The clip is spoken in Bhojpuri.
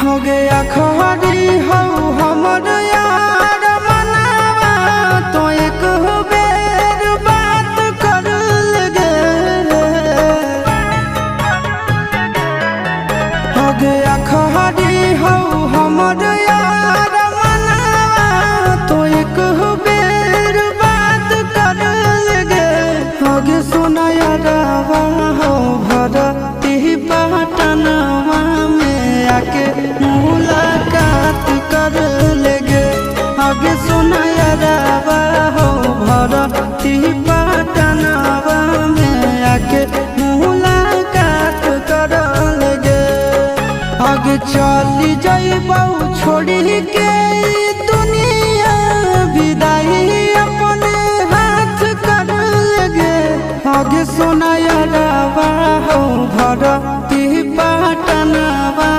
हो गया खरी हो हमर यार मनावा तो एक बेर बात कर लगे। हो गया खरी हो हमर यार मनावा तो एक बेर बात कर लगे। हो गे सोना यारवा हो भरती पटनवा में आके मुलाकात कर लेगे। आगे सोना यारवा हो भरती पटनवा में आके मुलाकात कर लेगे। आगे चली जाइबौ छोड़ी के दुनिया विदाई अपने हाथ कर लेगे। आगे सोना यारवा हो भरती पटनवा